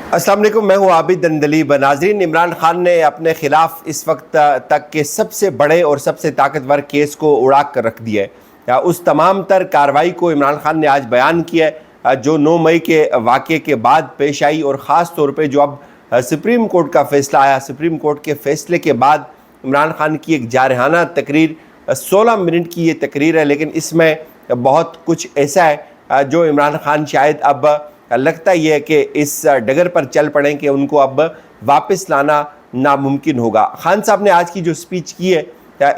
अस्सलाम वालेकुम, मैं हूँ आबिद दंदलीब। नाज़रीन, इमरान खान ने अपने ख़िलाफ़ इस वक्त तक के सबसे बड़े और सबसे ताकतवर केस को उड़ा कर रख दिया है। उस तमाम तर कार्रवाई को इमरान खान ने आज बयान किया है जो 9 मई के वाक़े के बाद पेश आई, और ख़ास तौर पे जो अब सुप्रीम कोर्ट का फ़ैसला आया। सुप्रीम कोर्ट के फ़ैसले के बाद इमरान खान की एक जारहाना तकरीर, 16 मिनट की ये तकरीर है, लेकिन इसमें बहुत कुछ ऐसा है जो इमरान खान शायद अब लगता ही है कि इस डगर पर चल पड़े कि उनको अब वापस लाना नामुमकिन होगा। खान साहब ने आज की जो स्पीच की है,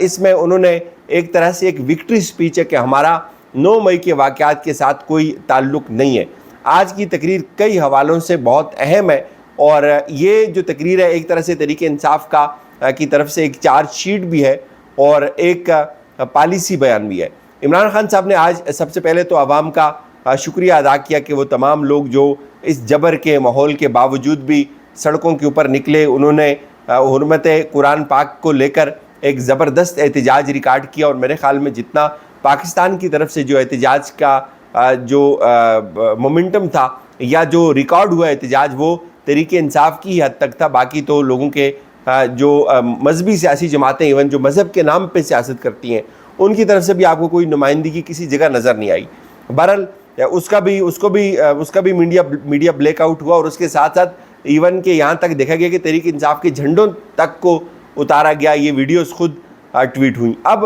इसमें उन्होंने एक तरह से एक विक्ट्री स्पीच है कि हमारा 9 मई के वाक़यात के साथ कोई ताल्लुक़ नहीं है। आज की तकरीर कई हवालों से बहुत अहम है, और ये जो तकरीर है एक तरह से तहरीक इंसाफ की तरफ से एक चार्ज शीट भी है और एक पॉलिसी बयान भी है। इमरान खान साहब ने आज सबसे पहले तो आवाम का शुक्रिया अदा किया कि वो तमाम लोग जो इस जबर के माहौल के बावजूद भी सड़कों के ऊपर निकले, उन्होंने हुर्मत कुरान पाक को लेकर एक ज़बरदस्त एहतजाज रिकॉर्ड किया। और मेरे ख़्याल में जितना पाकिस्तान की तरफ से जो एहतजाज का जो मोमेंटम था या जो रिकॉर्ड हुआ एहतजाज, वो तहरीक इंसाफ की हद तक था। बाकी तो लोगों के जो मजहबी सियासी जमातें, इवन जो मज़हब के नाम पे सियासत करती हैं, उनकी तरफ से भी आपको कोई नुमाइंदगी किसी जगह नज़र नहीं आई। बहरहाल उसका भी मीडिया ब्लैकआउट हुआ, और उसके साथ साथ इवन के यहाँ तक देखा गया कि तहरीक इंसाफ के झंडों तक को उतारा गया। ये वीडियोस खुद ट्वीट हुई। अब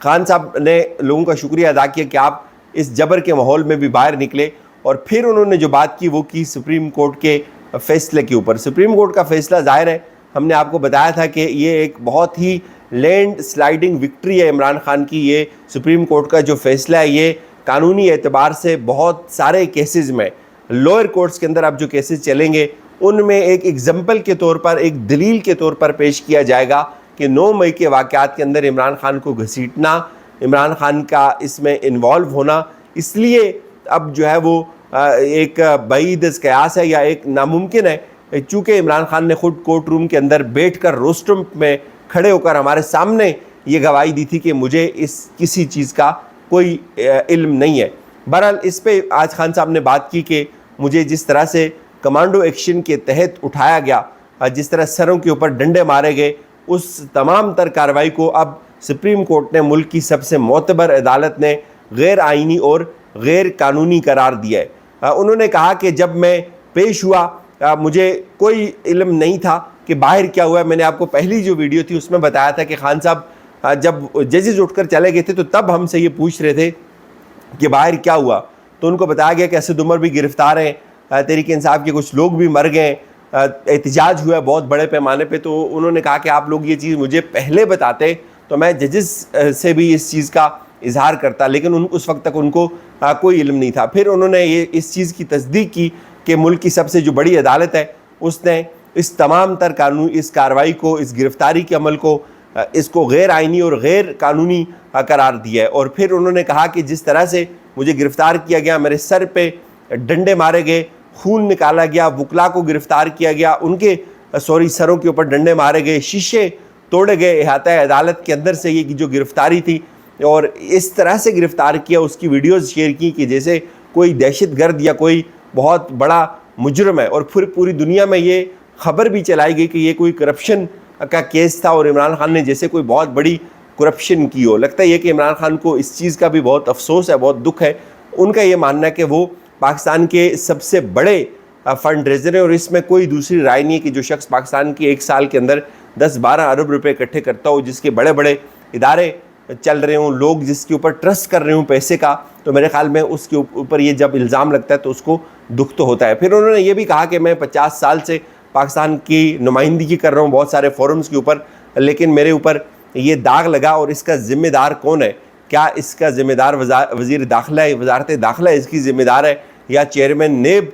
खान साहब ने लोगों का शुक्रिया अदा किया कि आप इस जबर के माहौल में भी बाहर निकले, और फिर उन्होंने जो बात की वो की सुप्रीम कोर्ट के फ़ैसले के ऊपर। सुप्रीम कोर्ट का फ़ैसला ज़ाहिर है, हमने आपको बताया था कि ये एक बहुत ही लैंड स्लाइडिंग विक्ट्री है इमरान खान की। ये सुप्रीम कोर्ट का जो फ़ैसला है, ये कानूनी एतबार से बहुत सारे केसेस में, लोअर कोर्ट्स के अंदर अब जो केसेस चलेंगे, उनमें एक एग्जाम्पल के तौर पर, एक दलील के तौर पर पेश किया जाएगा कि 9 मई के वाक़यात के अंदर इमरान खान को घसीटना, इमरान खान का इसमें इन्वॉल्व होना, इसलिए अब जो है वो एक बईद क़यास है या एक नामुमकिन है। चूँकि इमरान खान ने ख़ुद कोर्ट रूम के अंदर बैठ कर रोस्ट्रम में खड़े होकर हमारे सामने ये गवाही दी थी कि मुझे इस किसी चीज़ का कोई इल्म नहीं है। बहरहाल इस पे आज खान साहब ने बात की कि मुझे जिस तरह से कमांडो एक्शन के तहत उठाया गया, जिस तरह सरों के ऊपर डंडे मारे गए, उस तमाम तर कार्रवाई को अब सुप्रीम कोर्ट ने, मुल्क की सबसे मोतबर अदालत ने, गैर आइनी और गैर कानूनी करार दिया है। उन्होंने कहा कि जब मैं पेश हुआ मुझे कोई इल्म नहीं था कि बाहर क्या हुआ। मैंने आपको पहली जो वीडियो थी उसमें बताया था कि खान साहब जब जजेस उठकर चले गए थे तो तब हमसे ये पूछ रहे थे कि बाहर क्या हुआ, तो उनको बताया गया कि असद उमर भी गिरफ़्तार हैं, तहरीक इंसाफ के कुछ लोग भी मर गए, एहतजाज हुआ है बहुत बड़े पैमाने पे। तो उन्होंने कहा कि आप लोग ये चीज़ मुझे पहले बताते तो मैं जजेस से भी इस चीज़ का इजहार करता, लेकिन उस वक्त तक उनको कोई इल्म नहीं था। फिर उन्होंने ये इस चीज़ की तस्दीक की कि मुल्क की सबसे जो बड़ी अदालत है, उसने इस तमाम तर कानून, इस कार्रवाई को, इस गिरफ़्तारी के अमल को, इसको गैर आइनी और गैर कानूनी करार दिया है। और फिर उन्होंने कहा कि जिस तरह से मुझे गिरफ़्तार किया गया, मेरे सर पे डंडे मारे गए, खून निकाला गया, वकला को गिरफ़्तार किया गया, उनके सरों के ऊपर डंडे मारे गए, शीशे तोड़े गए अहाता अदालत के अंदर से, ये जो गिरफ़्तारी थी, और इस तरह से गिरफ़्तार किया, उसकी वीडियोज़ शेयर की कि जैसे कोई दहशतगर्द या कोई बहुत बड़ा मुजरम है। और फिर पूरी दुनिया में ये खबर भी चलाई गई कि ये कोई करप्शन का केस था और इमरान खान ने जैसे कोई बहुत बड़ी करप्शन की हो। लगता है कि इमरान खान को इस चीज़ का भी बहुत अफसोस है, बहुत दुख है। उनका ये मानना है कि वो पाकिस्तान के सबसे बड़े फंड रेजर हैं, और इसमें कोई दूसरी राय नहीं है कि जो शख्स पाकिस्तान की एक साल के अंदर 10-12 अरब रुपए इकट्ठे करता हो, जिसके बड़े बड़े इदारे चल रहे हों, लोग जिसके ऊपर ट्रस्ट कर रहे हों पैसे का, तो मेरे ख्याल में उसके ऊपर ये जब इल्ज़ाम लगता है तो उसको दुख तो होता है। फिर उन्होंने ये भी कहा कि मैं 50 साल से पाकिस्तान की नुमाइंदगी कर रहा हूँ बहुत सारे फोरम्स के ऊपर, लेकिन मेरे ऊपर ये दाग लगा, और इसका ज़िम्मेदार कौन है? क्या इसका ज़िम्मेदार वज़ीर दाखिला है, वज़ारत दाखिला इसकी ज़िम्मेदार है, या चेयरमैन नेब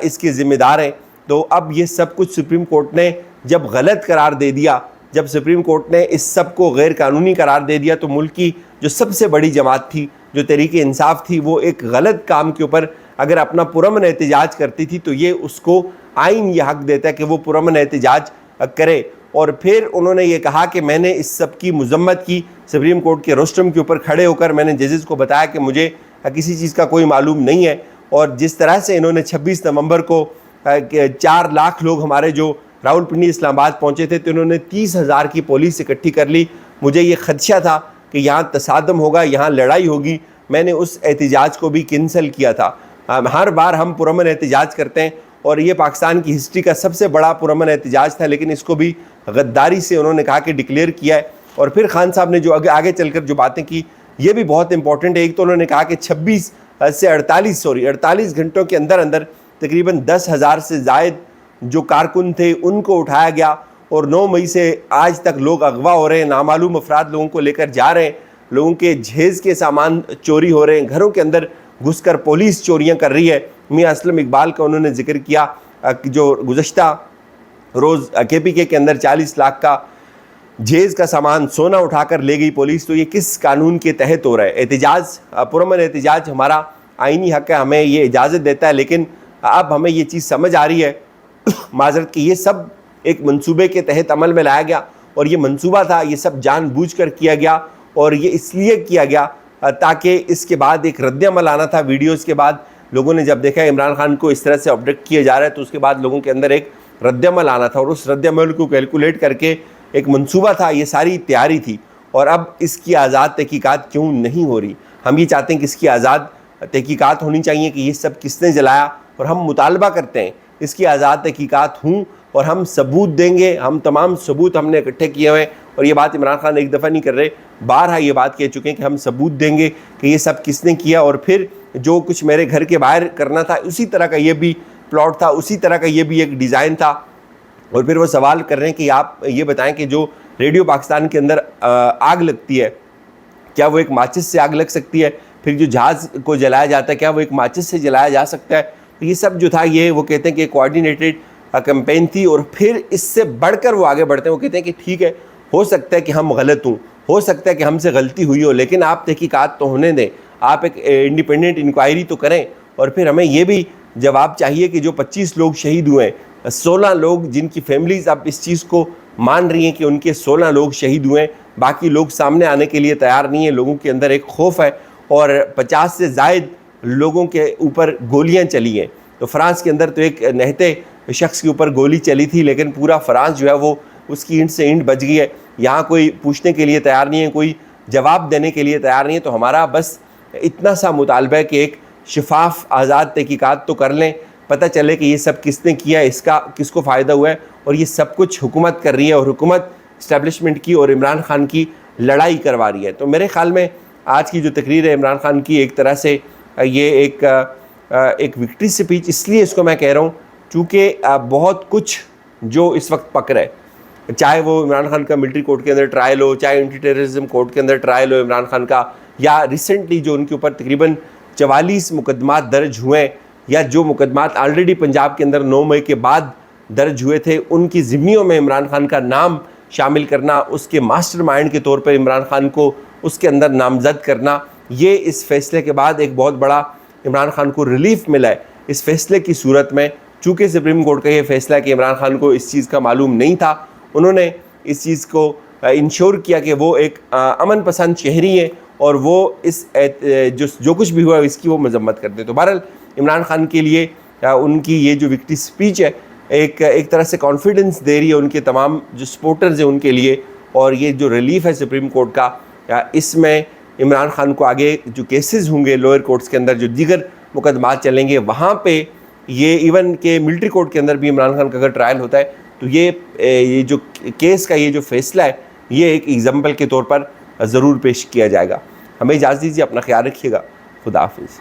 इसके ज़िम्मेदार हैं? तो अब ये सब कुछ सुप्रीम कोर्ट ने जब गलत करार दे दिया, जब सुप्रीम कोर्ट ने इस सब को गैर कानूनी करार दे दिया, तो मुल्क की जो सबसे बड़ी जमात थी, जो तहरीक इंसाफ थी, वो एक गलत काम के ऊपर अगर अपना पुरअमन एहतजाज करती थी, तो ये उसको आइन ये हक़ देता है कि वो पुरअमन एहतजाज करे। और फिर उन्होंने ये कहा कि मैंने इस सब की मज़म्मत की, सुप्रीम कोर्ट के रोस्ट्रम के ऊपर खड़े होकर मैंने जजेस को बताया कि मुझे किसी चीज़ का कोई मालूम नहीं है। और जिस तरह से इन्होंने 26 नवंबर को 4 لاکھ لوگ ہمارے جو راولپنڈی اسلام آباد پہنچے تھے تو انہوں نے 30,000 کی پولیس اکٹھی کر لی. مجھے یہ خدشہ تھا کہ یہاں تصادم ہوگا, یہاں لڑائی ہوگی. میں نے اس احتجاج کو بھی کینسل کیا تھا. ہر بار ہم پرامن احتجاج کرتے ہیں اور یہ پاکستان کی ہسٹری کا سب سے بڑا پرامن احتجاج تھا, لیکن اس کو بھی غداری سے انہوں نے کہا کہ ڈکلیئر کیا ہے. اور پھر خان صاحب نے جو آگے چل کر جو باتیں کی یہ بھی بہت امپورٹنٹ ہے. ایک تو انہوں نے کہا کہ 48 گھنٹوں کے اندر تقریباً 10,000 سے زائد جو کارکن تھے ان کو اٹھایا گیا, اور 9 مئی سے آج تک لوگ اغوا ہو رہے ہیں, نامعلوم افراد لوگوں کو لے کر جا رہے ہیں, لوگوں کے جہیز کے سامان چوری ہو رہے ہیں, گھروں کے اندر گھس کر پولیس چوریاں کر رہی ہے. میاں اسلم اقبال کا انہوں نے ذکر کیا جو گزشتہ روز KPK کے اندر 40 لاکھ کا جہیز کا سامان سونا اٹھا کر لے گئی پولیس. تو یہ کس قانون کے تحت ہو رہا ہے؟ احتجاج, پرامن احتجاج ہمارا آئینی حق ہے, ہمیں یہ اجازت دیتا ہے, لیکن اب ہمیں یہ چیز سمجھ آ رہی ہے معذرت کہ یہ سب ایک منصوبے کے تحت عمل میں لایا گیا, اور یہ منصوبہ تھا, یہ سب جان بوجھ کر کیا گیا, اور یہ اس لیے کیا گیا تاکہ اس کے بعد ایک رد عمل آنا تھا. ویڈیوز کے بعد لوگوں نے جب دیکھا عمران خان کو اس طرح سے آبجیکٹ کیا جا رہا ہے تو اس کے بعد لوگوں کے اندر ایک رد عمل آنا تھا, اور اس رد عمل کو کیلکولیٹ کر کے ایک منصوبہ تھا, یہ ساری تیاری تھی. اور اب اس کی آزاد تحقیقات کیوں نہیں ہو رہی؟ ہم یہ چاہتے ہیں کہ اس کی آزاد تحقیقات ہونی چاہیے کہ یہ سب کس نے جلایا, اور ہم مطالبہ کرتے ہیں اس کی آزاد تحقیقات ہوں, اور ہم ثبوت دیں گے. ہم تمام ثبوت ہم نے اکٹھے کیے ہوئے ہیں, اور یہ بات عمران خان ایک دفعہ نہیں کر رہے, بارہا یہ بات کہہ چکے ہیں کہ ہم ثبوت دیں گے کہ یہ سب کس نے کیا. اور پھر جو کچھ میرے گھر کے باہر کرنا تھا اسی طرح کا یہ بھی پلاٹ تھا, اسی طرح کا یہ بھی ایک ڈیزائن تھا. اور پھر وہ سوال کر رہے ہیں کہ آپ یہ بتائیں کہ جو ریڈیو پاکستان کے اندر آگ لگتی ہے کیا وہ ایک ماچس سے آگ لگ سکتی ہے؟ پھر جو جہاز کو جلایا جاتا ہے کیا وہ ایک ماچس سے جلایا جا سکتا ہے؟ تو یہ سب جو تھا یہ وہ کہتے ہیں کہ کوآرڈینیٹڈ کیمپین تھی. اور پھر اس سے بڑھ کر وہ آگے بڑھتے ہیں, وہ کہتے ہیں کہ ٹھیک ہے, ہو سکتا ہے کہ ہم غلط ہوں, ہو سکتا ہے کہ ہم سے غلطی ہوئی ہو, لیکن آپ تحقیقات تو ہونے دیں, آپ ایک انڈیپینڈنٹ انکوائری تو کریں. اور پھر ہمیں یہ بھی جواب چاہیے کہ جو 25 لوگ شہید ہوئے ہیں, 16 لوگ جن کی فیملیز اب اس چیز کو مان رہی ہیں کہ ان کے 16 لوگ شہید ہوئے ہیں, باقی لوگ سامنے آنے کے لیے تیار نہیں ہیں, لوگوں کے اندر ایک خوف ہے, اور 50 سے زائد لوگوں کے اوپر گولیاں چلی ہیں. تو فرانس کے اندر تو ایک نہتے شخص کے اوپر گولی چلی تھی, لیکن پورا فرانس جو ہے وہ اس کی اینٹ سے اینٹ بچ گئی ہے. یہاں کوئی پوچھنے کے لیے تیار نہیں ہے, کوئی جواب دینے کے لیے تیار نہیں ہے. تو ہمارا بس اتنا سا مطالبہ ہے کہ ایک شفاف آزاد تحقیقات تو کر لیں, پتہ چلے کہ یہ سب کس نے کیا, اس کا کس کو فائدہ ہوا ہے. اور یہ سب کچھ حکومت کر رہی ہے, اور حکومت اسٹیبلشمنٹ کی اور عمران خان کی لڑائی کروا رہی ہے. تو میرے خیال میں آج کی جو تقریر ہے عمران خان کی ایک طرح سے یہ ایک وکٹری سپیچ اس لیے اس کو میں کہہ رہا ہوں چونکہ بہت کچھ جو اس وقت پک رہا ہے, چاہے وہ عمران خان کا ملٹری کورٹ کے اندر ٹرائل ہو, چاہے اینٹی ٹیررزم کورٹ کے اندر ٹرائل ہو عمران خان کا, یا ریسنٹلی جو ان کے اوپر تقریباً 44 مقدمات درج ہوئے ہیں, یا جو مقدمات آلریڈی پنجاب کے اندر 9 مئی کے بعد درج ہوئے تھے, ان کی ضمنیوں میں عمران خان کا نام شامل کرنا, اس کے ماسٹر مائنڈ کے طور پر عمران خان کو اس کے اندر نامزد کرنا, یہ اس فیصلے کے بعد ایک بہت بڑا عمران خان کو ریلیف ملا ہے. اس فیصلے کی صورت میں چونکہ سپریم کورٹ کا یہ فیصلہ ہے کہ عمران خان کو اس چیز کا معلوم نہیں تھا, انہوں نے اس چیز کو انشور کیا کہ وہ ایک امن پسند شہری ہیں, اور وہ اس جو کچھ بھی ہوا اس کی وہ مذمت کرتے. تو بہرحال عمران خان کے لیے ان کی یہ جو وکٹری سپیچ ہے ایک طرح سے کانفیڈنس دے رہی ہے ان کے تمام جو سپورٹرز ہیں ان کے لیے. اور یہ جو ریلیف ہے سپریم کورٹ کا, اس میں عمران خان کو آگے جو کیسز ہوں گے لوئر کورٹس کے اندر, جو دیگر مقدمات چلیں گے, وہاں پہ یہ ایون کہ ملٹری کورٹ کے اندر بھی عمران خان کا اگر ٹرائل ہوتا ہے تو یہ جو کیس کا یہ جو فیصلہ ہے یہ ایک ایگزامپل کے طور پر ضرور پیش کیا جائے گا. ہمیں اجازت دیجیے, اپنا خیال رکھیے گا. خدا حافظ.